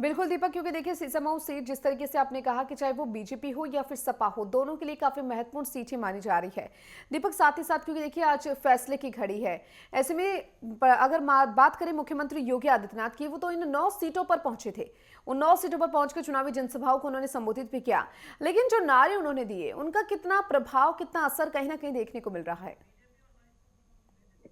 बिल्कुल दीपक, क्योंकि देखिए सिसमाऊ सीट जिस तरीके से आपने कहा कि चाहे वो बीजेपी हो या फिर सपा हो, दोनों के लिए काफी महत्वपूर्ण सीट ही मानी जा रही है दीपक। साथ ही साथ क्योंकि देखिए आज फैसले की घड़ी है, ऐसे में अगर बात करें मुख्यमंत्री योगी आदित्यनाथ की, वो तो इन 9 सीटों पर पहुंचे थे। उन 9 सीटों पर पहुंचकर चुनावी जनसभाओं को उन्होंने संबोधित भी किया, लेकिन जो नारे उन्होंने दिए उनका कितना प्रभाव, कितना असर कहीं ना कहीं देखने को मिल रहा है।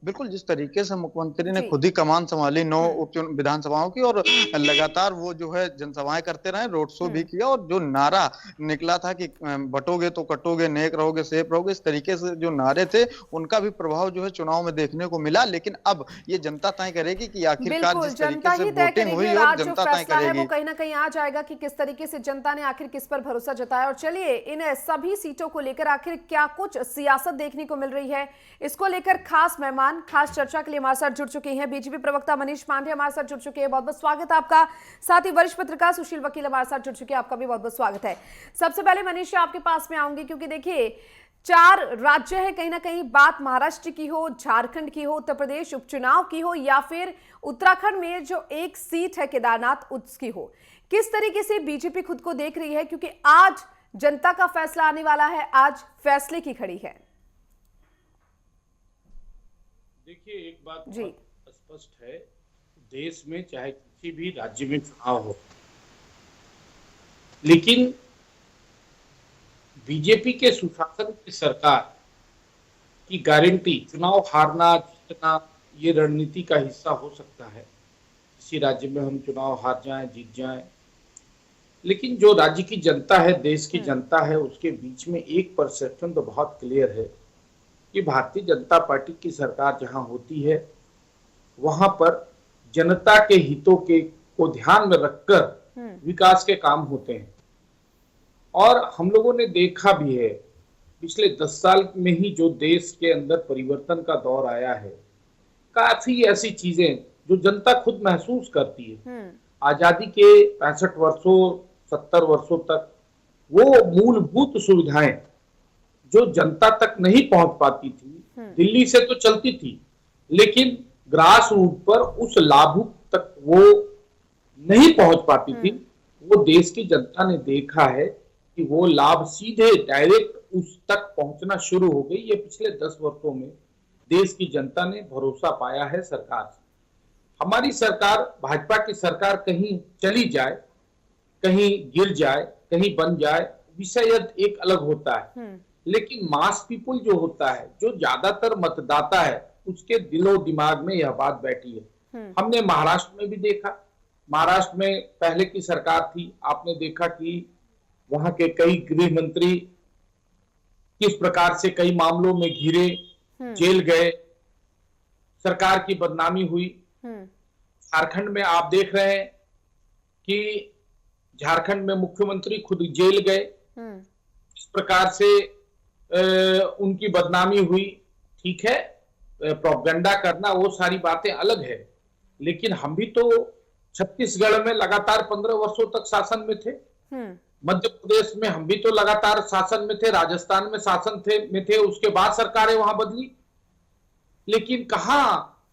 बिल्कुल, जिस तरीके से मुख्यमंत्री ने जी। खुद ही कमान संभाली 9 हम्म। विधानसभाओं की, और लगातार वो जो है जनसभाएं करते रहे, रोड शो भी हम्म। किया, और जो नारा निकला था कि बटोगे तो कटोगे, नेक रहोगे सेफ रहोगे, इस तरीके से जो नारे थे उनका भी प्रभाव जो है चुनाव में देखने को मिला। लेकिन अब ये जनता तय करेगी कि आखिरकार बिल्कुल, जिस जनता तरीके से ही तय वोटिंग करेगी हुई, और और आज जो जनता तय फैसला है वो करेगी। कहीं ना कहीं आ जाएगा कि किस तरीके से जनता ने आखिर किस पर भरोसा जताया। और चलिए, इन सभी सीटों को लेकर आखिर क्या कुछ सियासत देखने को मिल रही है, इसको लेकर खास मेहमान, खास चर्चा के लिए हमारे साथ जुड़ चुके हैं बीजेपी प्रवक्ता मनीष पांडे, हमारे साथ जुड़ चुके हैं। बहुत बहुत स्वागत है आपका। साथ ही वरिष्ठ पत्रकार सुशील वकील हमारे साथ जुड़ चुके हैं, आपका भी बहुत बहुत स्वागत है। सबसे पहले मनीष आपके पास में आऊंगी, क्योंकि देखिए 4 राज्य है, कहीं ना कहीं बात महाराष्ट्र की हो, झारखंड की हो, उत्तर प्रदेश उपचुनाव की हो, या फिर उत्तराखंड में जो एक सीट है केदारनाथ उसकी हो, किस तरीके से बीजेपी खुद को देख रही है, क्योंकि आज जनता का फैसला आने वाला है, आज फैसले की खड़ी है। देखिए, एक बात जी। बहुत स्पष्ट है, देश में चाहे किसी भी राज्य में चुनाव हो, लेकिन बीजेपी के सुशासन की सरकार की गारंटी चुनाव हारना जीतना ये रणनीति का हिस्सा हो सकता है। किसी राज्य में हम चुनाव हार जाएं, जीत जाएं, लेकिन जो राज्य की जनता है, देश की जनता है, उसके बीच में एक परसेप्शन तो बहुत क्लियर है कि भारतीय जनता पार्टी की सरकार जहां होती है वहां पर जनता के हितों के को ध्यान में रखकर विकास के काम होते हैं। और हम लोगों ने देखा भी है पिछले 10 साल में ही जो देश के अंदर परिवर्तन का दौर आया है, काफी ऐसी चीजें जो जनता खुद महसूस करती है। आजादी के 65 वर्षों 70 वर्षों तक वो मूलभूत सुविधाएं जो जनता तक नहीं पहुंच पाती थी, दिल्ली से तो चलती थी, लेकिन ग्रास रूट पर उस लाभुक तक वो नहीं पहुंच पाती थी। वो देश की जनता ने देखा है कि वो लाभ सीधे डायरेक्ट उस तक पहुंचना शुरू हो गई। ये पिछले 10 वर्षों में देश की जनता ने भरोसा पाया है सरकार से। हमारी सरकार, भाजपा की सरकार कहीं चली जाए, कहीं गिर जाए, कहीं बन जाए, विषय एक अलग होता है, लेकिन मास पीपुल जो होता है, जो ज्यादातर मतदाता है, उसके दिलो दिमाग में यह बात बैठी है। हमने महाराष्ट्र में भी देखा, महाराष्ट्र में पहले की सरकार थी, आपने देखा कि वहां के कई गृह मंत्री किस प्रकार से कई मामलों में घिरे, जेल गए, सरकार की बदनामी हुई। झारखंड में आप देख रहे हैं कि झारखंड में मुख्यमंत्री खुद जेल गए, इस प्रकार से उनकी बदनामी हुई। ठीक है, प्रोपेगेंडा करना वो सारी बातें अलग है, लेकिन हम भी तो छत्तीसगढ़ में लगातार 15 वर्षों तक शासन में थे, मध्य प्रदेश में हम भी तो लगातार शासन में थे, राजस्थान में शासन थे, उसके बाद सरकारें वहां बदली। लेकिन कहां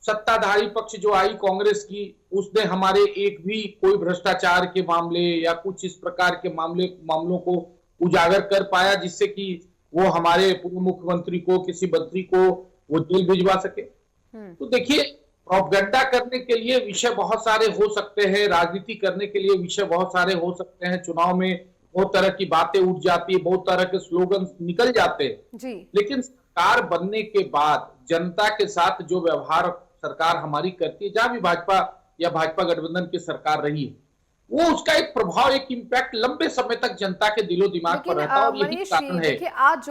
सत्ताधारी पक्ष जो आई कांग्रेस की, उसने हमारे एक भी कोई भ्रष्टाचार के मामले या कुछ इस प्रकार के मामलों को उजागर कर पाया जिससे कि वो हमारे पूर्व मुख्यमंत्री को, किसी मंत्री को वो जेल भिजवा सके। तो देखिए, प्रोपेगेंडा करने के लिए विषय बहुत सारे हो सकते हैं, राजनीति करने के लिए विषय बहुत सारे हो सकते हैं, चुनाव में बहुत तरह की बातें उठ जाती है, बहुत तरह के स्लोगन निकल जाते हैं, लेकिन सरकार बनने के बाद जनता के साथ जो व्यवहार सरकार हमारी करती है, जहां भी भाजपा या भाजपा गठबंधन की सरकार रही है, वो उसका एक प्रभाव, एक इम्पैक्ट लंबे समय तक जनता के दिलो दिमाग पर रहता है। और यही कारण है कि हम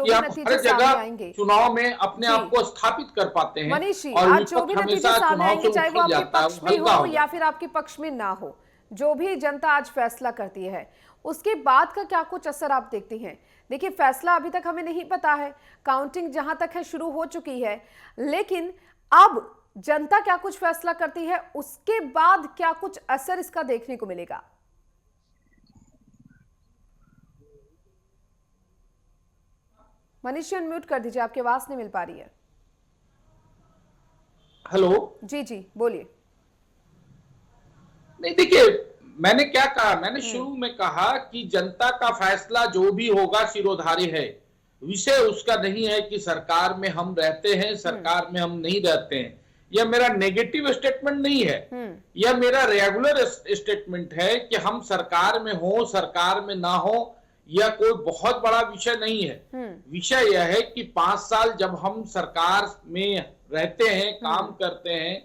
हर जगह चुनाव में अपने आप को स्थापित कर पाते हैं। और आज जो भी नतीजे सामने आएंगे, चाहे वो आपके पक्ष में हो या फिर आपके पक्ष में ना हो, जो भी जनता आज फैसला करती है, उसके बाद का क्या कुछ असर आप देखते हैं? देखिए, फैसला अभी तक हमें नहीं पता है, काउंटिंग जहां तक है शुरू हो चुकी है, लेकिन अब जनता क्या कुछ फैसला करती है, उसके बाद क्या कुछ असर इसका देखने को मिलेगा? मनीष, अनम्यूट कर दीजिए, आपकी आवाज नहीं मिल पा रही है। हेलो। जी जी, बोलिए। नहीं, देखिए, मैंने क्या कहा, मैंने शुरू में कहा कि जनता का फैसला जो भी होगा सिरोधार्य है। विषय उसका नहीं है कि सरकार में हम रहते हैं, सरकार में हम नहीं रहते हैं। यह मेरा नेगेटिव स्टेटमेंट नहीं है, यह मेरा रेगुलर स्टेटमेंट है कि हम सरकार में हो, सरकार में ना हो, यह कोई बहुत बड़ा विषय नहीं है। विषय यह है कि 5 साल जब हम सरकार में रहते हैं, काम करते हैं,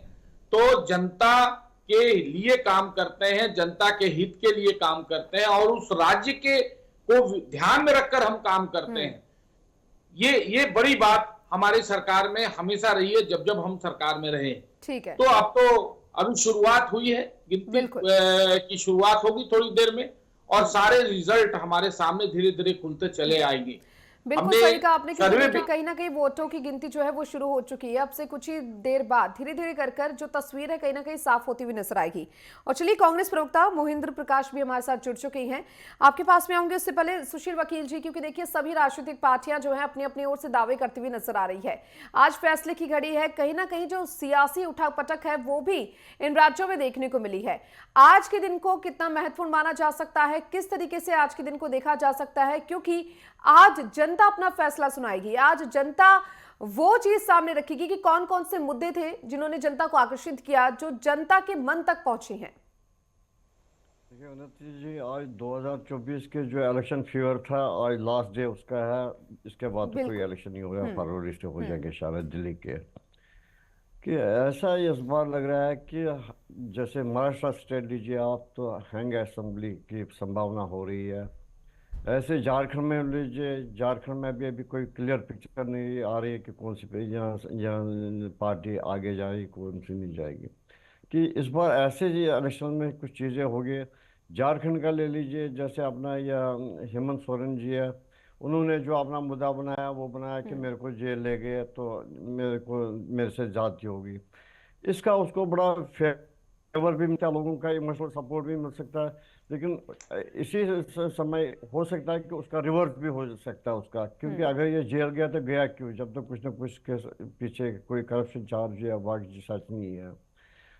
तो जनता के लिए काम करते हैं, जनता के हित के लिए काम करते हैं और उस राज्य के को ध्यान में रखकर हम काम करते हैं। ये बड़ी बात हमारी सरकार में हमेशा रही है, जब जब हम सरकार में रहे। ठीक है। तो अब तो अभी शुरुआत हुई है, गिनती की शुरुआत होगी थोड़ी देर में और सारे रिजल्ट हमारे सामने धीरे धीरे खुलते चले आएंगे। बिल्कुल सही कहा आपने कि देखिए कहीं ना कहीं वोटों की गिनती जो है वो शुरू हो चुकी है। अब से कुछ ही देर बाद धीरे धीरे कर जो तस्वीर है कहीं ना कहीं साफ होती हुई नजर आएगी। और चलिए कांग्रेस प्रवक्ता मोहिंद्र प्रकाश भी हमारे साथ जुड़ चुके हैं, आपके पास में आऊंगे। उससे पहले सुशील वकील जी, क्योंकि देखिए सभी राजनीतिक पार्टियां जो है अपनी अपनी ओर से दावे करती हुई नजर आ रही है। आज फैसले की घड़ी है, कहीं ना कहीं जो सियासी उठापटक है वो भी इन राज्यों में देखने को मिली है। आज के दिन को कितना महत्वपूर्ण माना जा सकता है, किस तरीके से आज के दिन को देखा जा सकता है, क्योंकि आज जनता अपना फैसला सुनाएगी। आज जनता वो चीज सामने रखेगी कि कौन कौन से मुद्दे थे जिन्होंने जनता को आकर्षित किया, जो जनता के मन तक पहुंची हैं। देखिए उन्नति जी, आज 2024 के जो इलेक्शन फीवर था, आज लास्ट डे उसका है। इसके बाद तो कोई इलेक्शन नहीं होगा, फरवरी से हो जाएंगे शायद दिल्ली के। कि ऐसा इस बार लग रहा है कि जैसे महाराष्ट्र स्टेट लीजिए आप, तो हैंग असेंबली की संभावना हो रही है। ऐसे झारखंड में लीजिए, झारखंड में भी अभी कोई क्लियर पिक्चर नहीं आ रही है कि कौन सी यहाँ पार्टी आगे जाएगी, कौन सी नहीं जाएगी। कि इस बार ऐसे जी इलेक्शन में कुछ चीज़ें होगी। झारखंड का ले लीजिए, जैसे अपना यह हेमंत सोरेन जी है, उन्होंने जो अपना मुद्दा बनाया वो बनाया कि मेरे को जेल ले गए तो मेरे से जाती होगी। इसका उसको बड़ा फेवर भी मिलता है, लोगों का इमोशनल सपोर्ट भी मिल सकता है। लेकिन इसी समय हो सकता है कि उसका रिवर्स भी हो सकता है उसका, क्योंकि अगर ये जेल गया तो गया क्यों, जब तक कुछ ना कुछ के पीछे कोई करप्शन चार्ज या बाकी सच नहीं है।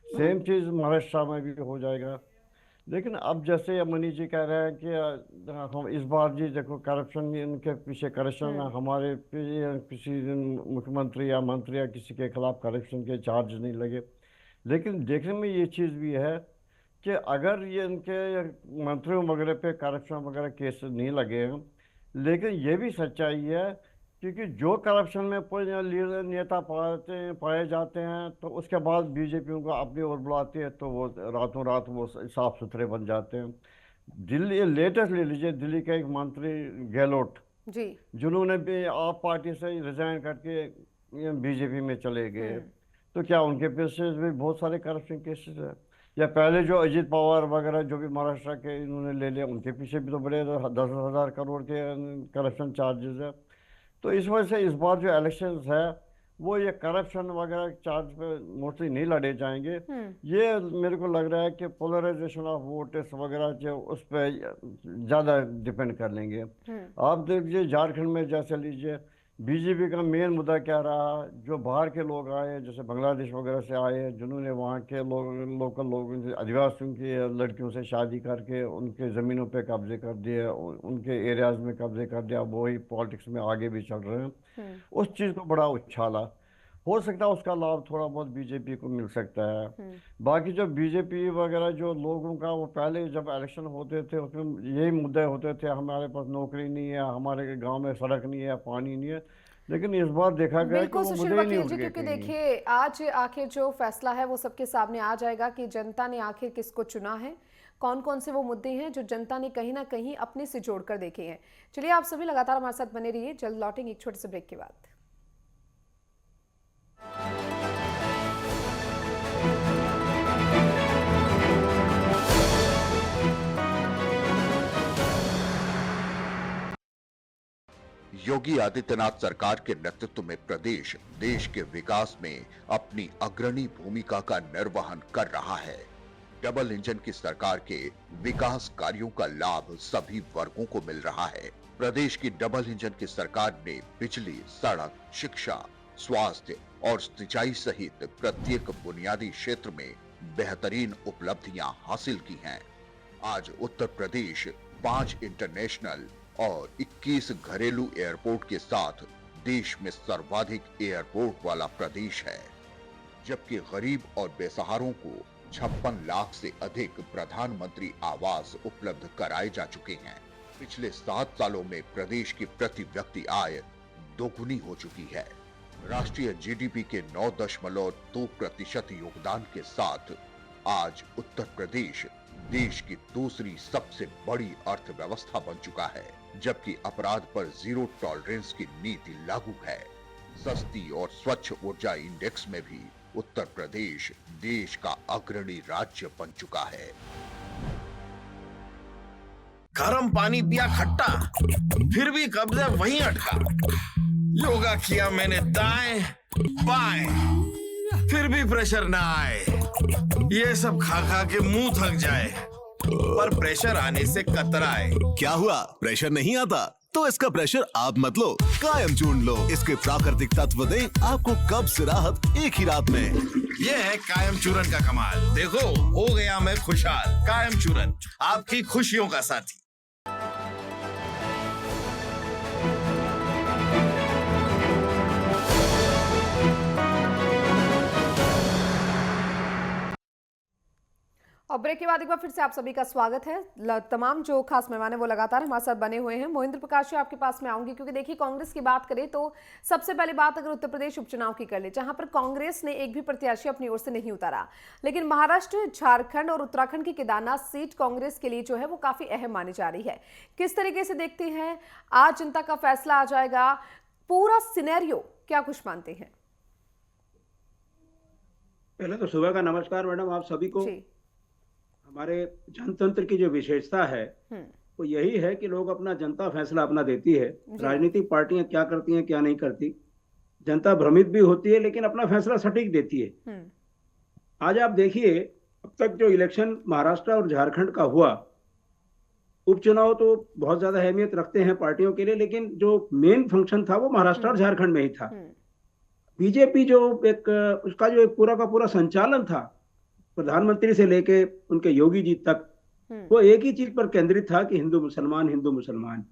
सेम चीज़ महाराष्ट्र में भी हो जाएगा। लेकिन अब जैसे मनीष जी कह रहे हैं कि हम इस बार जी देखो करप्शन, इनके पीछे करप्शन, हमारे किसी मुख्यमंत्री या मंत्री या किसी के खिलाफ करप्शन के चार्ज नहीं लगे। लेकिन देखने में ये चीज़ भी है कि अगर ये इनके मंत्रियों वगैरह पे करप्शन वगैरह केस नहीं लगे हैं, लेकिन ये भी सच्चाई है क्योंकि जो करप्शन में लीडर नेता पाए जाते हैं तो उसके बाद बीजेपी उनको अपनी ओर बुलाती है, तो वो रातों रात वो साफ सुथरे बन जाते हैं। दिल्ली लेटेस्ट ले लीजिए, दिल्ली के एक मंत्री गहलोत जी, जिन्होंने भी आप पार्टी से रिजाइन करके बीजेपी में चले गए, तो क्या उनके पीछे भी बहुत सारे करप्शन केसेस है। या पहले जो अजीत पवार वगैरह जो भी महाराष्ट्र के इन्होंने ले लिया, उनके पीछे भी तो बड़े 10,000 करोड़ के करप्शन चार्जेस है। तो इस वजह से इस बार जो इलेक्शंस है वो ये करप्शन वगैरह चार्ज पे मोस्टली नहीं लड़े जाएंगे। ये मेरे को लग रहा है कि पोलराइजेशन ऑफ वोटर्स वगैरह जो उस पर ज़्यादा डिपेंड कर लेंगे। आप देख लीजिए झारखंड में, जैसे लीजिए बीजेपी का मेन मुद्दा क्या रहा, जो बाहर के लोग आए, जैसे बांग्लादेश वगैरह से आए, जिन्होंने वहाँ के लोकल लोगों से, आदिवासियों की लड़कियों से शादी करके उनके ज़मीनों पे कब्जे कर दिए, उनके एरियाज़ में कब्जे कर दिया, वही पॉलिटिक्स में आगे भी चल रहे हैं। उस चीज़ को बड़ा उछाला, हो सकता है उसका लाभ थोड़ा बहुत बीजेपी को मिल सकता है। बाकी जो बीजेपी वगैरह जो लोगों का, वो पहले जब इलेक्शन होते थे उसमें यही मुद्दे होते थे, हमारे पास नौकरी नहीं है, हमारे गांव में सड़क नहीं है, पानी नहीं है। लेकिन इस बार देखा गया कि वो मुद्दे ही नहीं उठ गए। क्योंकि देखिए आज आखिर जो फैसला है वो सबके सामने आ जाएगा कि जनता ने आखिर किसको चुना है, कौन कौन से वो मुद्दे हैं जो जनता ने कहीं ना कहीं अपने से जोड़कर देखे हैं। चलिए आप सभी लगातार हमारे साथ बने रहिए, जल्द लौटेंगे एक छोटे से ब्रेक के बाद। योगी आदित्यनाथ सरकार के नेतृत्व में प्रदेश देश के विकास में अपनी अग्रणी भूमिका का निर्वहन कर रहा है। डबल इंजन की सरकार के विकास कार्यों का लाभ सभी वर्गों को मिल रहा है। प्रदेश की डबल इंजन की सरकार ने बिजली, सड़क, शिक्षा, स्वास्थ्य और सिंचाई सहित प्रत्येक बुनियादी क्षेत्र में बेहतरीन उपलब्धियां हासिल की हैं। आज उत्तर प्रदेश 5 इंटरनेशनल और 21 घरेलू एयरपोर्ट के साथ देश में सर्वाधिक एयरपोर्ट वाला प्रदेश है, जबकि गरीब और बेसहारों को 56 लाख से अधिक प्रधानमंत्री आवास उपलब्ध कराए जा चुके हैं। पिछले 7 सालों में प्रदेश की प्रति व्यक्ति आय दोगुनी हो चुकी है। राष्ट्रीय जीडीपी के 9.2% योगदान के साथ आज उत्तर प्रदेश देश की दूसरी सबसे बड़ी अर्थव्यवस्था बन चुका है, जबकि अपराध पर जीरो टॉलरेंस की नीति लागू है। सस्ती और स्वच्छ ऊर्जा इंडेक्स में भी उत्तर प्रदेश देश का अग्रणी राज्य बन चुका है। गर्म पानी पिया खट्टा, फिर भी कब्जे वहीं अटका। योगा किया मैंने दाएं बाएं, फिर भी प्रेशर ना आए। ये सब खा खा के मुंह थक जाए, पर प्रेशर आने से कतराए। क्या हुआ, प्रेशर नहीं आता? तो इसका प्रेशर आप मत लो, कायम चूर्ण लो। इसके प्राकृतिक तत्व दें आपको कब्ज से राहत एक ही रात में। ये है कायम चूरन का कमाल। देखो हो गया मैं खुशहाल। कायम चूरन, आपकी खुशियों का साथी। और ब्रेक के बाद एक बार फिर से आप सभी का स्वागत है। तमाम जो खास मेहमान हैं वो लगातार हमारे साथ बने हुए हैं। मोहिंद्र प्रकाश जी, आपके पास में आऊंगी, क्योंकि देखिए कांग्रेस की बात करें तो सबसे पहले बात अगर उत्तर प्रदेश उपचुनाव की कर ले, जहां पर कांग्रेस ने एक भी प्रत्याशी अपनी ओर से नहीं उतारा, लेकिन महाराष्ट्र, झारखंड और उत्तराखंड की केदारनाथ सीट कांग्रेस के लिए जो है वो काफी अहम मानी जा रही है। किस तरीके से देखते हैं, आज जनता का फैसला आ जाएगा, पूरा सिनेरियो क्या कुछ मानते हैं? पहले तो सुबह का नमस्कार मैडम आप सभी को। हमारे जनतंत्र की जो विशेषता है वो यही है कि लोग अपना जनता फैसला अपना देती है। राजनीतिक पार्टियां क्या करती हैं क्या नहीं करती, जनता भ्रमित भी होती है लेकिन अपना फैसला सटीक देती है। आज आप देखिए, अब तक जो इलेक्शन महाराष्ट्र और झारखंड का हुआ, उपचुनाव तो बहुत ज्यादा अहमियत रखते हैं पार्टियों के लिए, लेकिन जो मेन फंक्शन था वो महाराष्ट्र और झारखंड में ही था। बीजेपी जो उसका जो एक पूरा का पूरा संचालन था, प्रधानमंत्री से लेके उनके योगी जी तक, वो एक ही चीज पर केंद्रित था कि हिंदू मुसलमान हिंदू मुसलमान।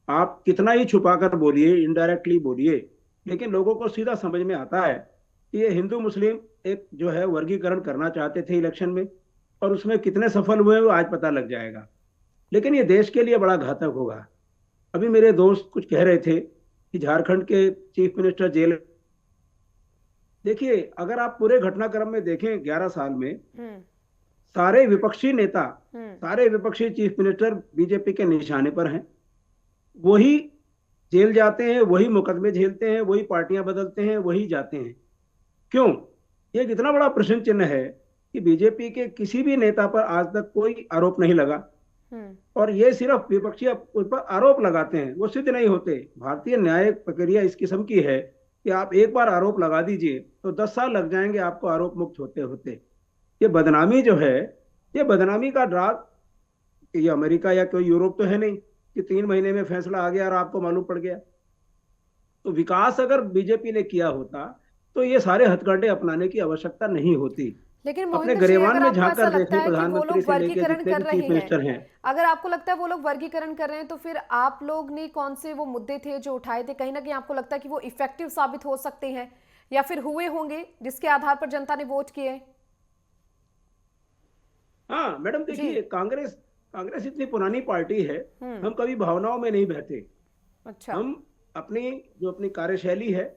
आप कितना ही छुपाकर बोलिए, इनडायरेक्टली बोलिए, लेकिन लोगों को सीधा समझ में आता है कि ये हिंदू मुस्लिम एक जो है वर्गीकरण करना चाहते थे इलेक्शन में, और उसमें कितने सफल हुए वो आज पता लग जाएगा। लेकिन ये देश के लिए बड़ा घातक होगा। अभी मेरे दोस्त कुछ कह रहे थे कि झारखंड के चीफ मिनिस्टर जेल, देखिए अगर आप पूरे घटनाक्रम में देखें 11 साल में सारे विपक्षी नेता, सारे विपक्षी चीफ मिनिस्टर बीजेपी के निशाने पर हैं। वही जेल जाते हैं, वही मुकदमे झेलते हैं, वही पार्टियां बदलते हैं, वही जाते हैं। क्यों? ये कितना बड़ा प्रश्न चिन्ह है कि बीजेपी के किसी भी नेता पर आज तक कोई आरोप नहीं लगा, और ये सिर्फ विपक्षी उस पर आरोप लगाते हैं, वो सिद्ध नहीं होते। भारतीय न्यायिक प्रक्रिया इस किस्म की है कि आप एक बार आरोप लगा दीजिए तो 10 साल लग जाएंगे आपको आरोप मुक्त होते होते। ये बदनामी जो है, ये बदनामी का ड्राग, ये अमेरिका या कोई यूरोप तो है नहीं कि 3 महीने में फैसला आ गया और आपको मालूम पड़ गया। तो विकास अगर बीजेपी ने किया होता तो ये सारे हथकंडे अपनाने की आवश्यकता नहीं होती। लेकिन अपने गरेवान में झांक कर देखिए, प्रधानमंत्री से लेकर वर्गीकरण जितने कर भी रहे चीफ मिनिस्टर हैं, अगर आपको लगता है वो लोग वर्गीकरण कर रहे हैं, तो फिर आप लोग ने कौन से वो मुद्दे थे जो उठाए थे, कहीं ना कहीं आपको लगता है कि वो इफेक्टिव साबित हो सकते हैं या फिर हुए होंगे जिसके आधार पर जनता ने वोट किए? हाँ मैडम, देखिए कांग्रेस इतनी पुरानी पार्टी है, हम कभी भावनाओं में नहीं बहते। अच्छा। हम अपनी कार्यशैली है,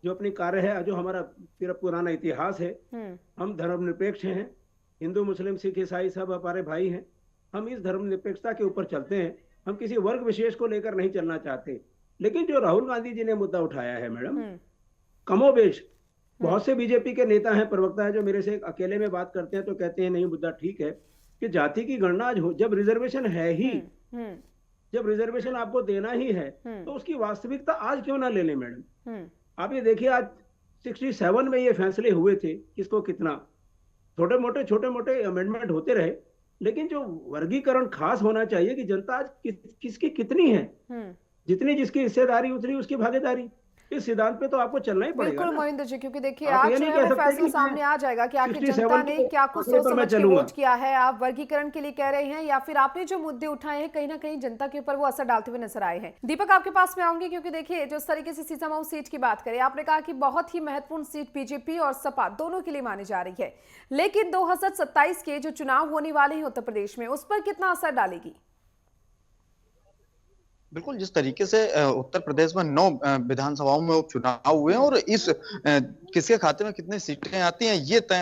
जो अपनी कार्य है, जो हमारा पुराना इतिहास है, हम धर्मनिरपेक्ष हैं। हिंदू मुस्लिम सिख ईसाई सब हमारे भाई हैं। हम इस धर्मनिरपेक्षता के ऊपर चलते हैं, हम किसी वर्ग विशेष को लेकर नहीं चलना चाहते। लेकिन जो राहुल गांधी जी ने मुद्दा उठाया है मैडम, कमोबेश बहुत से बीजेपी के नेता हैं, प्रवक्ता हैं, जो मेरे से अकेले में बात करते हैं तो कहते हैं नहीं मुद्दा ठीक है कि जाति की गणना आज हो, जब रिजर्वेशन है ही, जब रिजर्वेशन आपको देना ही है तो उसकी वास्तविकता आज क्यों ना ले लें मैडम। आप ये देखिए, आज 67 में ये फैसले हुए थे, किसको कितना, छोटे मोटे अमेंडमेंट होते रहे, लेकिन जो वर्गीकरण खास होना चाहिए कि जनता आज किसकी कितनी है, जितनी जिसकी हिस्सेदारी उतनी उसकी भागीदारी। इस सिद्धांत पे तो आपको चलना ही पड़ेगा बिल्कुल ना। मोहिंदर जी, क्योंकि देखिए आप आज ये जो नहीं है कह वो सकते फैसला कि सामने आ जाएगा कि आखिर 67 जनता ने के क्या कुछ आंकड़े सोच पर मैं समझ के चलूंगा। वोट किया है। आप वर्गीकरण के लिए कह रहे हैं या फिर आपने जो मुद्दे उठाए हैं कहीं ना कहीं जनता के ऊपर वो असर डालते हुए नजर आए हैं। दीपक, आपके पास में आऊंगी, क्योंकि देखिए जिस तरीके से सीसामऊ सीट की बात करें, आपने कहा कि बहुत ही महत्वपूर्ण सीट बीजेपी और सपा दोनों के लिए मानी जा रही है, लेकिन 2027 के जो चुनाव होने वाले हैं उत्तर प्रदेश में, उस पर कितना असर डालेगी? बिल्कुल, जिस तरीके से उत्तर प्रदेश में 9 विधानसभाओं में उपचुनाव हुए हैं और इस किसके खाते में कितनी सीटें आती हैं ये तय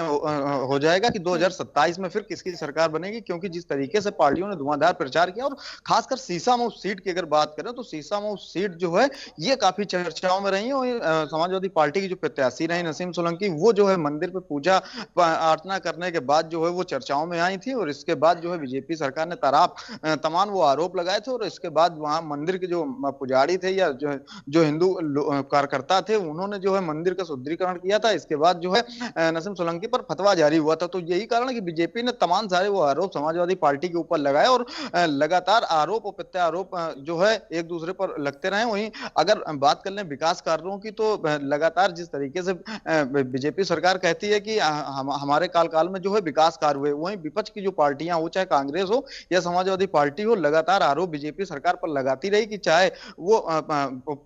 हो जाएगा कि 2027 में फिर किसकी सरकार बनेगी, क्योंकि जिस तरीके से पार्टियों ने धुआंधार प्रचार किया। और खासकर सीसामऊ सीट की अगर बात करें तो सीसामऊ सीट जो है ये काफी चर्चाओं में रही है। और समाजवादी पार्टी की जो प्रत्याशी रही नसीम सोलंकी, वो जो है मंदिर पे पूजा अर्चना करने के बाद जो है वो चर्चाओं में आई थी। और इसके बाद जो है बीजेपी सरकार ने तमाम वो आरोप लगाए थे। और इसके बाद वहां मंदिर के जो पुजारी थे या जो हिंदू कार्यकर्ता थे, उन्होंने जो है मंदिर का शुद्धिकरण किया था। इसके बाद जो है नसीम सोलंकी पर फतवा जारी हुआ था। तो यही कारण है कि बीजेपी ने तमाम सारे वो आरोप समाजवादी पार्टी के ऊपर लगाए और लगातार आरोप और प्रत्यारोप जो है एक दूसरे पर लगते रहे। वहीं अगर बात कर लें विकास कार्यों की, तो लगातार जिस तरीके से बीजेपी सरकार कहती है कि हमारे काल में जो है विकास कार्य हुए, वहीं विपक्ष की जो पार्टियां हो, चाहे कांग्रेस हो या समाजवादी पार्टी हो, लगातार आरोप बीजेपी सरकार पर लगाती रही कि चाहे वो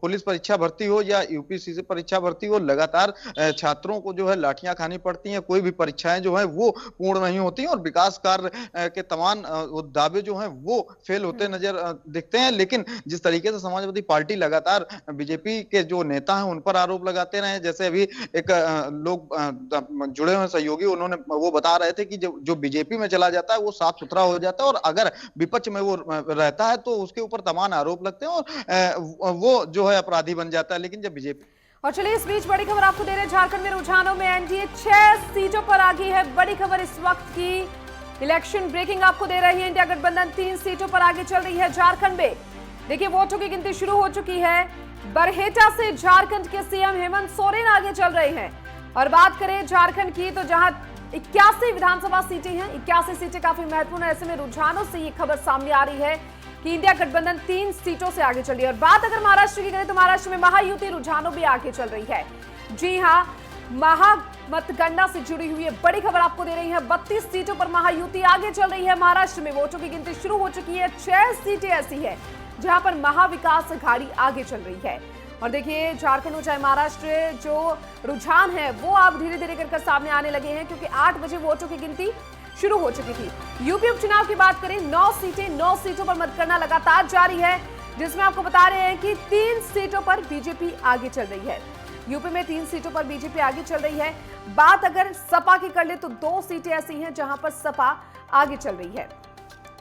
पुलिस परीक्षा भर्ती हो या यूपीएससी परीक्षा भर्ती हो, लगातार छात्रों को जो है लाठियां खानी पड़ती हैं, कोई भी परीक्षाएं जो है वो पूर्ण नहीं होती और विकास कार्य के तमाम दावे जो हैं वो फेल होते नजर दिखते हैं। लेकिन जिस तरीके से समाजवादी पार्टी लगातार बीजेपी के जो नेता हैं उन पर आरोप लगाते रहे, जैसे अभी एक लोग जुड़े हुए सहयोगी, उन्होंने वो बता रहे थे कि जो बीजेपी में चला जाता है वो साफ सुथरा हो जाता है और अगर विपक्ष में वो रहता है तो उसके ऊपर तमाम आरोप लगते हैं और वो जो है अपराधी बन जाता है। लेकिन जब बीजेपी और चलिए इस बीच बड़ी खबर आपको दे रहे हैं, झारखंड में रुझानों में एनडीए 6 सीटों पर आगे है। बड़ी खबर इस वक्त की इलेक्शन ब्रेकिंग आपको दे रही है। इंडिया गठबंधन 3 सीटों पर आगे चल रही है झारखंड में। देखिए वोटों की गिनती शुरू हो चुकी है। बरहेटा से झारखंड के सीएम हेमंत सोरेन आगे चल रहे हैं। और बात करें झारखंड की, तो जहां 81 विधानसभा सीटें हैं, 81 सीटें काफी महत्वपूर्ण है। ऐसे में रुझानों से ये खबर सामने आ रही है कि इंडिया गठबंधन 3 सीटों से आगे चल रही है। और बात अगर महाराष्ट्र की करें तो महाराष्ट्र में महायुति रुझानों भी आगे चल रही है। जी हां, महामतगणना से जुड़ी हुई है बड़ी खबर आपको दे रही है। 32 सीटों पर महायुति आगे चल रही है। महाराष्ट्र में वोटों की गिनती शुरू हो चुकी है। 6 सीटें ऐसी है जहां पर महाविकास अघाड़ी आगे चल रही है। और देखिए झारखंड हो चाहे महाराष्ट्र, जो रुझान है वो आप धीरे धीरे कर सामने आने लगे हैं, क्योंकि 8 बजे वोटों की गिनती शुरू हो चुकी थी। यूपी उपचुनाव की बात करें, 9 सीटों पर मतगणना लगातार जारी है, जिसमें आपको बता रहे हैं कि 3 सीटों पर बीजेपी आगे चल रही है। यूपी में 3 सीटों पर बीजेपी आगे चल रही है। बात अगर सपा की कर ले तो 2 सीटें ऐसी हैं जहां पर सपा आगे चल रही है।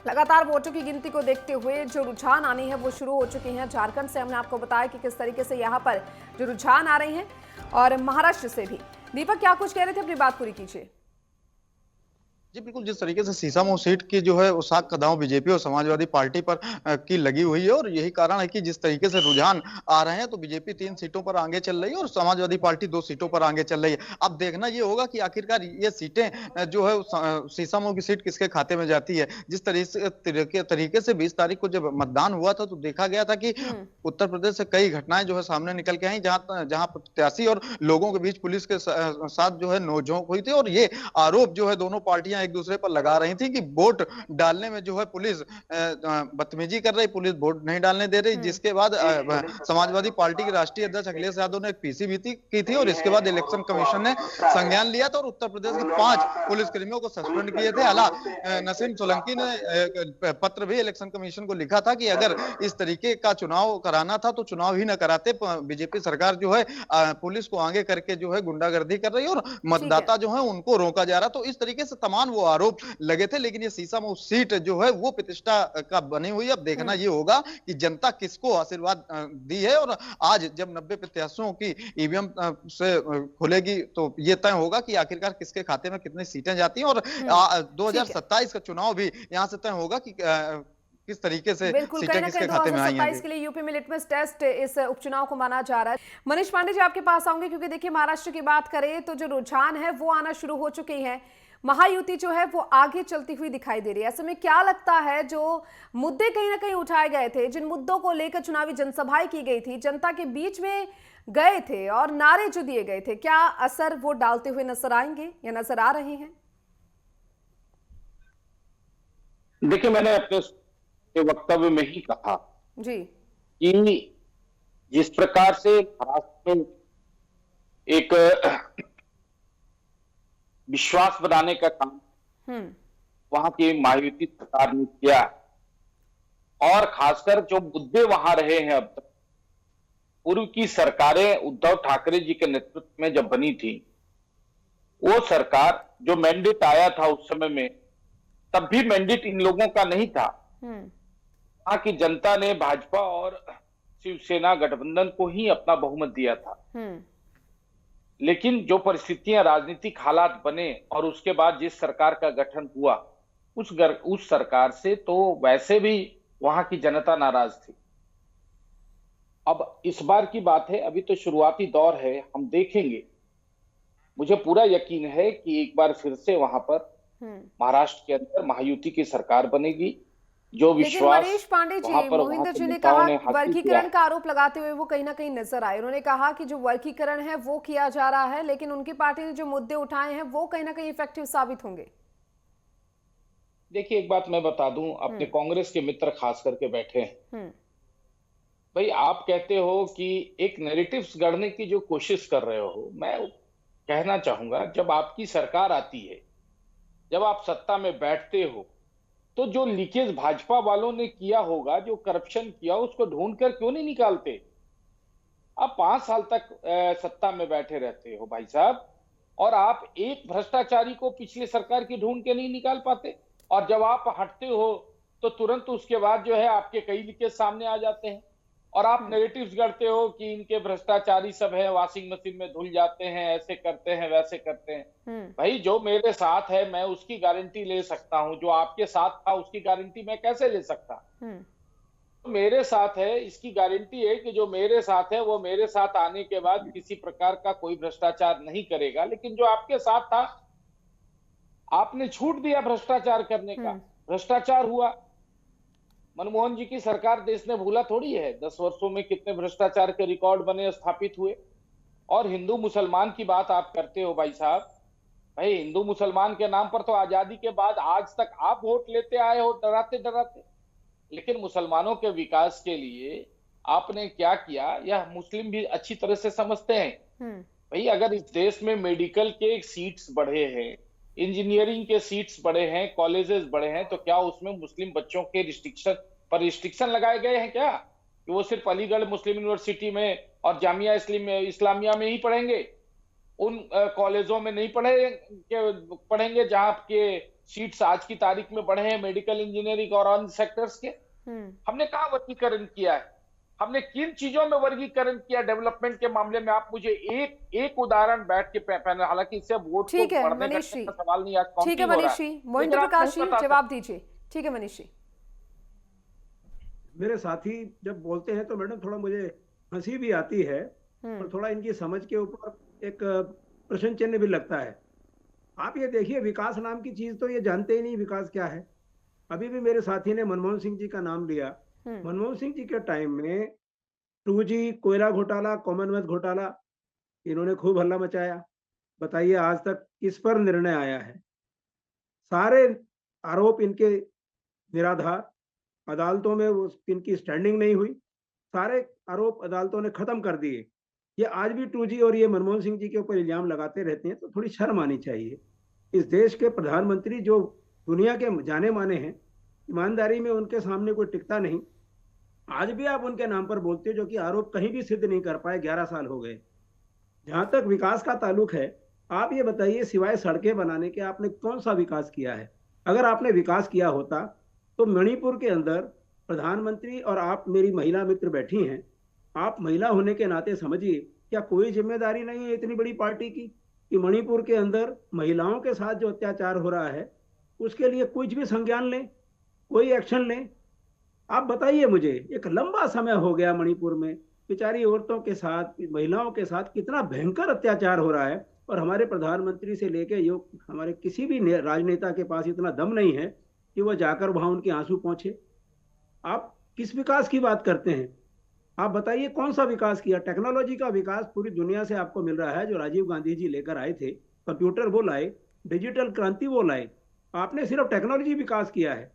लगातार वोटों की गिनती को देखते हुए जो रुझान आने हैं वो शुरू हो चुके हैं। झारखंड से हमने आपको बताया कि किस तरीके से यहाँ पर जो रुझान आ रहे हैं, और महाराष्ट्र से भी। दीपक, क्या कुछ कह रहे थे, अपनी बात पूरी कीजिए। जी बिल्कुल, जिस तरीके से सीसामऊ सीट की जो है वो साख का दांव बीजेपी और समाजवादी पार्टी पर की लगी हुई है। और यही कारण है कि जिस तरीके से रुझान आ रहे हैं तो बीजेपी 3 सीटों पर आगे चल रही है और समाजवादी पार्टी 2 सीटों पर आगे चल रही है। अब देखना ये होगा कि आखिरकार ये सीटें जो है सीसामऊ की सीट किसके खाते में जाती है। जिस तरीके से 20 तारीख को जब मतदान हुआ था तो देखा गया था कि उत्तर प्रदेश से कई घटनाएं जो है सामने निकल के आई, जहां प्रत्याशी और लोगों के बीच पुलिस के साथ जो है नोकझोंक हुई थी। और ये आरोप जो है दोनों पार्टियां एक दूसरे पर लगा रही थी कि वोट डालने में जो है पुलिस बदतमीजी कर रही, पुलिस वोट नहीं डालने दे रही। जिसके बाद समाजवादी पार्टी के राष्ट्रीय अध्यक्ष अखिलेश यादव ने एक पीसी भी की थी और इसके बाद इलेक्शन कमीशन ने संज्ञान लिया था और उत्तर प्रदेश के 5 पुलिसकर्मियों को सस्पेंड किए थे। हालांकि नसीम सोलंकी ने पत्र भी इलेक्शन कमीशन को लिखा था कि अगर इस तरीके का चुनाव कराना था तो चुनाव ही न कराते। बीजेपी सरकार जो है पुलिस को आगे करके जो है गुंडागर्दी कर रही है और मतदाता जो है उनको रोका जा रहा। तो इस तरीके से तमाम वो आरोप लगे थे। लेकिन ये सीसामऊ सीट जो है वो प्रतिष्ठा का बनी हुई है। अब देखना ये होगा कि जनता किसको आशीर्वाद दी है। और आज जब 90 प्रत्याशियों की ईवीएम से खुलेगी तो ये तय होगा कि आखिरकार किसके खाते में कितनी सीटें जाती हैं। और 2027 का चुनाव भी यहां से तय होगा कि किस तरीके से सीटें किसके खाते में आई हैं। के लिए यूपी में लिटमस टेस्ट इस उपचुनाव को माना जा रहा है। मनीष पांडे जी, आपके पास आऊंगे, क्योंकि देखिए महाराष्ट्र की बात करें तो जो रुझान है वो आना शुरू हो चुके हैं। महायुति जो है वो आगे चलती हुई दिखाई दे रही है। ऐसे में क्या लगता है, जो मुद्दे कहीं ना कहीं उठाए गए थे, जिन मुद्दों को लेकर चुनावी जनसभाएं की गई थी, जनता के बीच में गए थे और नारे जो दिए गए थे, क्या असर वो डालते हुए नजर आएंगे या नजर आ रहे हैं? देखिए, मैंने अपने वक्तव्य में ही कहा जी कि जिस प्रकार से महाराष्ट्र में एक विश्वास बनाने का काम वहां की महायुति सरकार ने किया, और खासकर जो मुद्दे वहां रहे हैं अब तक, पूर्व की सरकारें उद्धव ठाकरे जी के नेतृत्व में जब बनी थी, वो सरकार जो मैंडेट आया था उस समय में, तब भी मैंडेट इन लोगों का नहीं था। वहां की जनता ने भाजपा और शिवसेना गठबंधन को ही अपना बहुमत दिया था। लेकिन जो परिस्थितियां, राजनीतिक हालात बने और उसके बाद जिस सरकार का गठन हुआ, उस सरकार से तो वैसे भी वहां की जनता नाराज थी। अब इस बार की बात है, अभी तो शुरुआती दौर है, हम देखेंगे। मुझे पूरा यकीन है कि एक बार फिर से वहां पर महाराष्ट्र के अंदर महायुति की सरकार बनेगी। जो विश्वास मनीष पांडे जी, मोहिंदर जी ने कहा, वर्गीकरण का आरोप लगाते हुए वो कहीं ना कहीं नजर आए। उन्होंने कहा कि जो वर्गीकरण है वो किया जा रहा है, लेकिन उनकी पार्टी ने जो मुद्दे उठाए हैं वो कहीं ना कहीं इफेक्टिव साबित होंगे। देखिए, एक बात मैं बता दूं, अपने कांग्रेस के मित्र खास करके बैठे हैं। भाई, आप कहते हो कि एक नैरेटिव्स गढ़ने की जो कोशिश कर रहे हो, मैं कहना चाहूंगा, जब आपकी सरकार आती है, जब आप सत्ता में बैठते हो, तो जो लीकेज भाजपा वालों ने किया होगा, जो करप्शन किया, उसको ढूंढ कर क्यों नहीं निकालते? आप 5 साल तक सत्ता में बैठे रहते हो भाई साहब, और आप एक भ्रष्टाचारी को पिछली सरकार की ढूंढ के नहीं निकाल पाते। और जब आप हटते हो तो तुरंत उसके बाद जो है आपके कई लीकेज सामने आ जाते हैं, और आप नैरेटिव्स गढ़ते हो कि इनके भ्रष्टाचारी सब है, वॉशिंग मशीन में धुल जाते हैं, ऐसे करते हैं, वैसे करते हैं। भाई, जो मेरे साथ है मैं उसकी गारंटी ले सकता हूं, जो आपके साथ था उसकी गारंटी मैं कैसे ले सकता? तो मेरे साथ है, इसकी गारंटी है कि जो मेरे साथ है वो मेरे साथ आने के बाद किसी प्रकार का कोई भ्रष्टाचार नहीं करेगा। लेकिन जो आपके साथ था, आपने छूट दिया भ्रष्टाचार करने का, भ्रष्टाचार हुआ। मनमोहन जी की सरकार देश ने भूला थोड़ी है, 10 वर्षों में कितने भ्रष्टाचार के रिकॉर्ड बने, स्थापित हुए। और हिंदू मुसलमान की बात आप करते हो भाई साहब, भाई हिंदू मुसलमान के नाम पर तो आजादी के बाद आज तक आप वोट लेते आए हो, डराते डराते। लेकिन मुसलमानों के विकास के लिए आपने क्या किया, यह मुस्लिम भी अच्छी तरह से समझते हैं। भाई, अगर इस देश में मेडिकल के सीट्स बढ़े हैं, इंजीनियरिंग के सीट्स बढ़े हैं, कॉलेजेस बढ़े हैं, तो क्या उसमें मुस्लिम बच्चों के रिस्ट्रिक्शन लगाए गए हैं क्या, कि वो सिर्फ अलीगढ़ मुस्लिम यूनिवर्सिटी में और जामिया इस्लामिया में ही पढ़ेंगे, उन कॉलेजों में नहीं पढ़ेंगे जहां के सीट्स आज की तारीख में बढ़े हैं मेडिकल, इंजीनियरिंग और अन्य सेक्टर्स के? हमने कहाँ वर्गीकरण किया है? हमने किन चीजों में वर्गीकरण किया डेवलपमेंट के मामले में? आप मुझे एक उदाहरण बैठ के पैनल, हालांकि इससे वोट ठीक है मनीष जी, सवाल नहीं, आज ठीक है मनीष जी, मोहिंद्र प्रकाश जी जवाब दीजिए। ठीक है मनीष जी। मेरे साथी जब बोलते हैं तो मैडम थोड़ा मुझे हंसी भी आती है, और थोड़ा इनकी समझ के ऊपर एक प्रश्न चिन्ह भी लगता है। आप ये देखिए, विकास नाम की चीज तो ये जानते ही नहीं विकास क्या है। अभी भी मेरे साथी ने मनमोहन सिंह जी का नाम लिया। मनमोहन सिंह जी के टाइम में 2G, कोयला घोटाला, कॉमनवेल्थ घोटाला, इन्होंने खूब हल्ला मचाया। बताइए आज तक किस पर निर्णय आया है? सारे आरोप इनके निराधार, अदालतों में इनकी स्टैंडिंग नहीं हुई, सारे आरोप अदालतों ने खत्म कर दिए। ये आज भी 2G और ये मनमोहन सिंह जी के ऊपर इल्जाम लगाते रहते हैं, तो थोड़ी शर्म आनी चाहिए। इस देश के प्रधानमंत्री जो दुनिया के जाने माने हैं, ईमानदारी में उनके सामने कोई टिकता नहीं। आज भी आप उनके नाम पर बोलते हो, जो कि आरोप कहीं भी सिद्ध नहीं कर पाए, 11 साल हो गए। जहां तक विकास का ताल्लुक है, आप ये बताइए, सिवाय सड़कें बनाने के आपने कौन सा विकास किया है? अगर आपने विकास किया होता तो मणिपुर के अंदर प्रधानमंत्री और आप मेरी महिला मित्र बैठी हैं, आप महिला होने के नाते समझिए, क्या कोई जिम्मेदारी नहीं है इतनी बड़ी पार्टी की कि मणिपुर के अंदर महिलाओं के साथ जो अत्याचार हो रहा है उसके लिए कुछ भी संज्ञान लें, कोई एक्शन लें? आप बताइए मुझे, एक लंबा समय हो गया मणिपुर में बेचारी औरतों के साथ, महिलाओं के साथ कितना भयंकर अत्याचार हो रहा है, और हमारे प्रधानमंत्री से लेके यो हमारे किसी भी राजनेता के पास इतना दम नहीं है कि वह जाकर वहां उनके आंसू पहुंचे। आप किस विकास की बात करते हैं? आप बताइए कौन सा विकास किया? टेक्नोलॉजी का विकास पूरी दुनिया से आपको मिल रहा है। जो राजीव गांधी जी लेकर आए थे, कंप्यूटर वो लाए, डिजिटल क्रांति वो लाए। आपने सिर्फ टेक्नोलॉजी विकास किया है।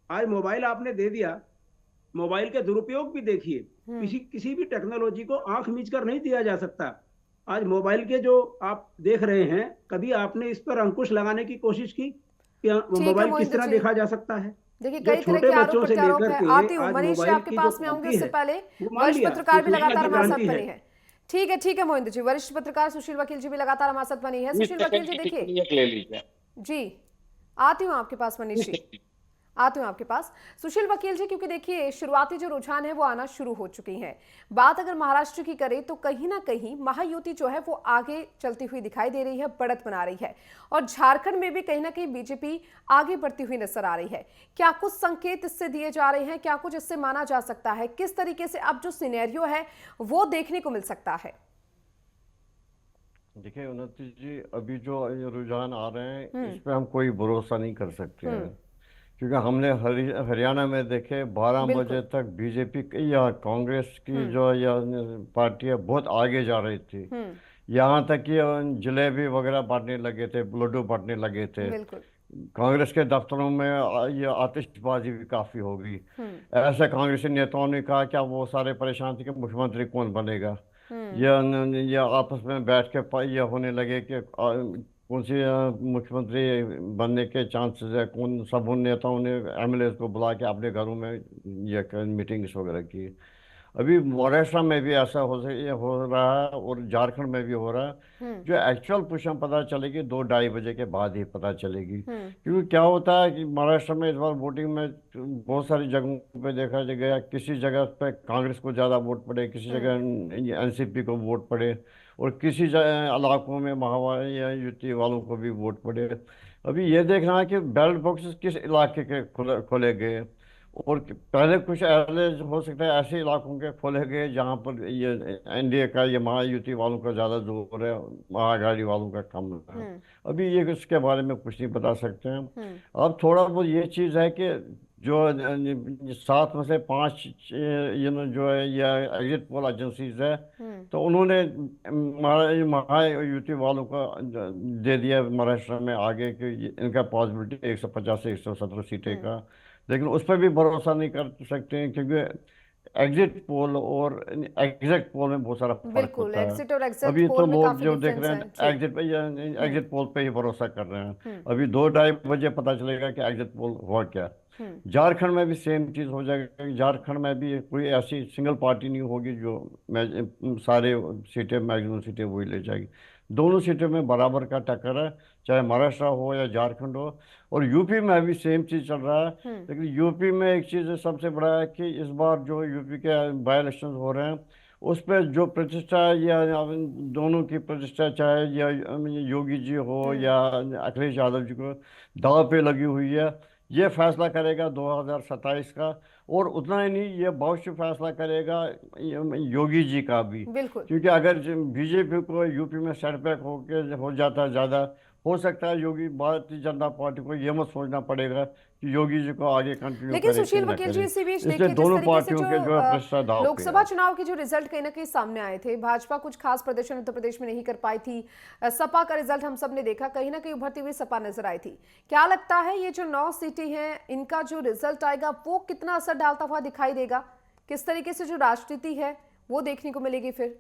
आज मोबाइल आपने दे दिया, मोबाइल के दुरुपयोग भी देखिए। किसी भी टेक्नोलॉजी को आंख मीच कर नहीं दिया जा सकता। आज मोबाइल के जो आप देख रहे हैं, कभी आपने इस पर अंकुश लगाने की कोशिश की कि मोबाइल किस तरह देखा जा सकता है? देखिए, कई तरह के आरोप प्रत्यारोप है। आती हूँ मनीष जी, आपके पास में आऊंगी। उससे पहले वरिष्ठ पत्रकार भी लगातार हमारे साथ बने हैं। ठीक है मोहिंदर जी। वरिष्ठ पत्रकार सुशील वकील जी भी लगातार हमारे साथ बनी है। सुशील वकील जी देखिए जी, आती हूँ आपके पास मनीष जी, आती हूँ आपके पास। सुशील वकील जी, क्योंकि देखिए शुरुआती जो रुझान है वो आना शुरू हो चुकी है। बात अगर महाराष्ट्र की करें तो कहीं ना कहीं महायुति जो है वो आगे चलती हुई दिखाई दे रही है, बढ़त बना रही है। और झारखंड में भी कहीं ना कहीं बीजेपी आगे बढ़ती हुई नजर आ रही है। क्या कुछ संकेत इससे दिए जा रहे हैं? क्या कुछ इससे माना जा सकता है? किस तरीके से अब जो सिनेरियो है वो देखने को मिल सकता है? देखिए उन्नति जी, अभी जो ये रुझान आ रहे हैं इस पे हम कोई भरोसा नहीं कर सकते हैं, क्योंकि हमने हरियाणा में देखे 12 बजे तक बीजेपी या कांग्रेस की जो या पार्टी है बहुत आगे जा रही थी। यहाँ तक कि जलेबी वगैरह बांटने लगे थे, लड्डू बांटने लगे थे। कांग्रेस के दफ्तरों में ये आतिशबाजी भी काफी होगी। ऐसे कांग्रेसी नेताओं ने कहा क्या वो सारे परेशान थे कि मुख्यमंत्री कौन बनेगा। या आपस में बैठ के ये होने लगे कि कौन सी मुख्यमंत्री बनने के चांसेस है। कौन सब उन नेताओं ने एमएलए को बुला के अपने घरों में ये मीटिंग्स वगैरह की। अभी महाराष्ट्र में भी ऐसा हो रहा है और झारखंड में भी हो रहा है। जो एक्चुअल पोजीशन पता चलेगी 2-2:30 बजे के बाद ही पता चलेगी, क्योंकि क्या होता है कि महाराष्ट्र में इस बार वोटिंग में बहुत सारी जगहों पे देखा गया, किसी जगह पे कांग्रेस को ज़्यादा वोट पड़े, किसी जगह एनसीपी को वोट पड़े और किसी इलाकों में महावाई या युति वालों को भी वोट पड़े। अभी ये देखना है कि बैलेट बॉक्सेस किस इलाके के खोले गए, और पहले कुछ ऐसे हो सकता है ऐसे इलाकों के खोले गए जहाँ पर ये एनडीए का ये महायुति वालों का ज़्यादा जोर है, महाअघाड़ी वालों का कम है। अभी ये इसके बारे में कुछ नहीं बता सकते हैं। अब थोड़ा बहुत ये चीज़ है कि जो 7 में से 5 जो है या एग्जिट पोल एजेंसीज है, तो उन्होंने महायुति वालों को दे दिया महाराष्ट्र में आगे कि इनका पॉसिबिलिटी 150 से 117 सीटें का। लेकिन उस पर भी भरोसा नहीं कर सकते हैं, क्योंकि एग्जिट पोल और एग्जैक्ट पोल में बहुत सारा फर्क होता है। अभी तो लोग जो देख रहे हैं एग्जिट पोल पे ही भरोसा कर रहे हैं। अभी 2-2:30 बजे पता चलेगा कि एग्जिट पोल हुआ क्या। झारखंड में भी सेम चीज़ हो जाएगा। झारखंड में भी कोई ऐसी सिंगल पार्टी नहीं होगी जो सारे सीटें मैक्सिमम सीटें वही ले जाएगी। दोनों सीटों में बराबर का टक्कर है, चाहे महाराष्ट्र हो या झारखंड हो। और यूपी में भी सेम चीज़ चल रहा है। लेकिन यूपी में एक चीज़ सबसे बड़ा है कि इस बार जो यूपी के बाई इलेक्शन हो रहे हैं उस पर जो प्रतिष्ठा या दोनों की प्रतिष्ठा, चाहे या योगी जी हो या अखिलेश यादव जी को दाव पे लगी हुई है। ये फैसला करेगा 2027 का, और उतना ही नहीं, ये भविष्य फैसला करेगा योगी जी का भी। क्योंकि अगर बीजेपी को यूपी में सेटबैक हो जाता है ज़्यादा, हो सकता है योगी भारतीय जनता पार्टी को ये मत सोचना पड़ेगा कि योगी जी को आगे कंटिन्यू करें। लेकिन सुशील वकील जी, इसी बीच देखिए दोनों पार्टियों के जो है लोकसभा चुनाव के जो रिजल्ट कहीं ना कहीं सामने आए थे, भाजपा कुछ खास प्रदर्शन उत्तर प्रदेश में नहीं कर पाई थी। सपा का रिजल्ट हम सब ने देखा, कहीं ना कहीं उभरती हुई सपा नजर आई थी। क्या लगता है ये जो 9 सीटें हैं इनका जो रिजल्ट आएगा वो कितना असर डालता हुआ दिखाई देगा? किस तरीके से जो राजनीति है वो देखने को मिलेगी? फिर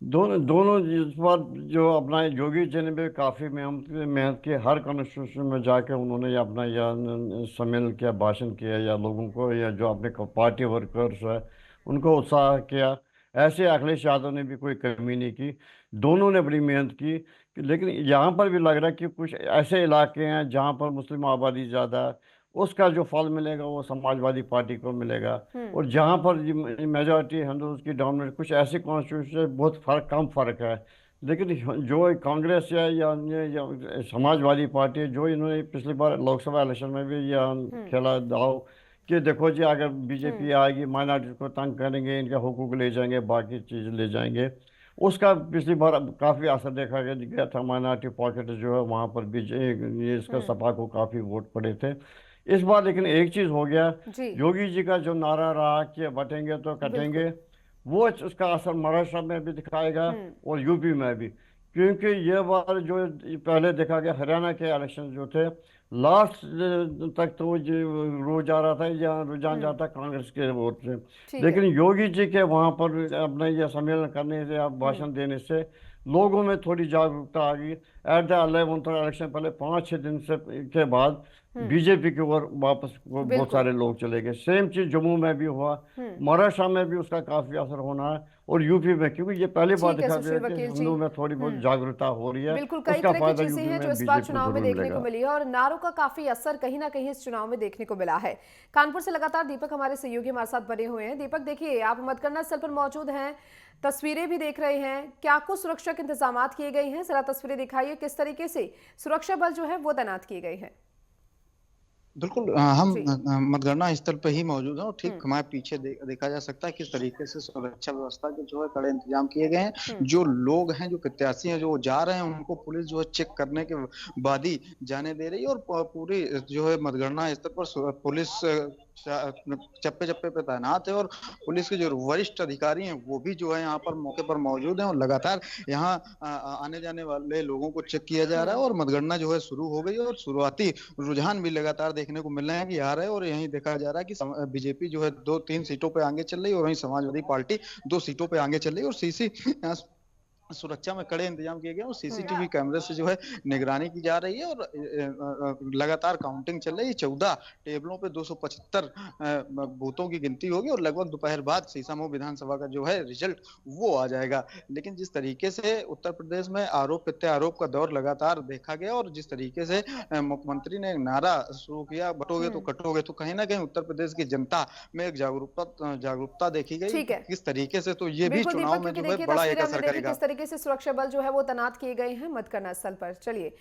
दोनों इस बार जो अपना योगी जी ने भी काफ़ी मेहनत की। हर कॉन्स्टिट्यूशन में जाकर उन्होंने अपना या सम्मेलन किया, भाषण किया, या लोगों को या जो अपने पार्टी वर्कर्स है उनको उत्साह किया। ऐसे अखिलेश यादव ने भी कोई कमी नहीं की, दोनों ने बड़ी मेहनत की। लेकिन यहाँ पर भी लग रहा है कि कुछ ऐसे इलाके हैं जहाँ पर मुस्लिम आबादी ज़्यादा है, उसका जो फल मिलेगा वो समाजवादी पार्टी को मिलेगा। और जहाँ पर मेजॉरिटी हिंदूज की डोमिनेट, कुछ ऐसी कॉन्स्टिट्यूशन बहुत कम फर्क है। लेकिन जो कांग्रेस या समाजवादी पार्टी है, जो इन्होंने पिछली बार लोकसभा इलेक्शन में भी खेला दाव कि देखो जी अगर बीजेपी आएगी माइनॉरिटी को तंग करेंगे, इनके हुकूक ले जाएंगे, बाकी चीज़ ले जाएंगे। उसका पिछली बार काफी असर देखा गया था। माइनॉरिटी पॉकेट जो है वहां पर भी ये इसका सपा को काफी वोट पड़े थे। इस बार लेकिन एक चीज हो गया, जी योगी जी का जो नारा रहा कि बटेंगे तो कटेंगे, वो उसका असर महाराष्ट्र में भी दिखाएगा और यूपी में भी। क्योंकि ये बार जो पहले देखा गया हरियाणा के इलेक्शन जो थे, लास्ट तक तो रोज जा रहा था या रुझान जाता कांग्रेस के वोट से, ठीक लेकिन है। योगी जी के वहां पर अपने ये सम्मेलन करने से या भाषण देने से लोगों में थोड़ी जागरूकता आ गई। एट द 11th इलेक्शन पहले 5-6 दिन से के बाद बीजेपी की ओर वापस बहुत बिल्कुल। सारे लोग चले गए। सेम चीज जम्मू में भी हुआ, महाराष्ट्र में भी उसका काफी असर होना है और यूपी में, क्योंकि ये पहली बार ठीक है दिखा सुशील गया कि वकील जी। हिंदुओं में थोड़ी बहुत जागरूकता हो रही है। बिल्कुल, कई उसका तरह की फायदा चीजें यूपी हैं जो में इस बार बीजेपी को चुनाव में जरूर देखने को मिलेगा। मिली है और नारों का काफी असर कहीं ना कहीं इस चुनाव में देखने को मिला है। कानपुर से लगातार दीपक हमारे सहयोगी हमारे साथ बने हुए हैं। दीपक, देखिए आप मतगणना स्थल पर मौजूद हैं, तस्वीरें भी देख रहे हैं, क्या कुछ सुरक्षा के इंतजाम किए गए हैं? जरा तस्वीरें दिखाइए, किस तरीके से सुरक्षा बल जो है वो तैनात किए गए हैं। बिल्कुल हम जी। मतगणना स्थल पे ही मौजूद हैं और ठीक हमारे पीछे देखा जा सकता है किस तरीके से सुरक्षा व्यवस्था के जो है कड़े इंतजाम किए गए हैं। जो लोग हैं, जो प्रत्याशी हैं, जो जा रहे हैं, उनको पुलिस जो है चेक करने के बाद ही जाने दे रही है और पूरी जो है मतगणना स्थल पर पुलिस चप्पे चप्पे पे तैनात है और पुलिस के जो वरिष्ठ अधिकारी हैं वो भी जो है यहाँ पर मौके पर मौजूद हैं और लगातार यहाँ आने जाने वाले लोगों को चेक किया जा रहा है और मतगणना जो है शुरू हो गई और शुरुआती रुझान भी लगातार देखने को मिल रहे हैं कि आ रहे हैं। और यहीं देखा जा रहा है कि बीजेपी जो है 2-3 सीटों पे आगे चल रही है और वहीं समाजवादी पार्टी 2 सीटों पे आगे चल रही है और सुरक्षा में कड़े इंतजाम किए गए और सीसीटीवी कैमरे से जो है निगरानी की जा रही है और लगातार काउंटिंग चल रही है। 14 टेबलों पे 275 बूथों की गिनती होगी और लगभग दोपहर बाद सीसामऊ विधानसभा का जो है रिजल्ट वो आ जाएगा। लेकिन जिस तरीके से उत्तर प्रदेश में आरोप प्रत्यारोप का दौर लगातार देखा गया और जिस तरीके से मुख्यमंत्री ने नारा शुरू किया, बटोगे तो कटोगे, तो कहीं ना कहीं उत्तर प्रदेश की जनता में एक जागरूकता देखी गई किस तरीके से, तो ये भी चुनाव में जो है बड़ा एक असर करेगा। किस तरीके से सुरक्षा बल जो है वो तैनात किए गए हैं मतगणना स्थल पर। चलिए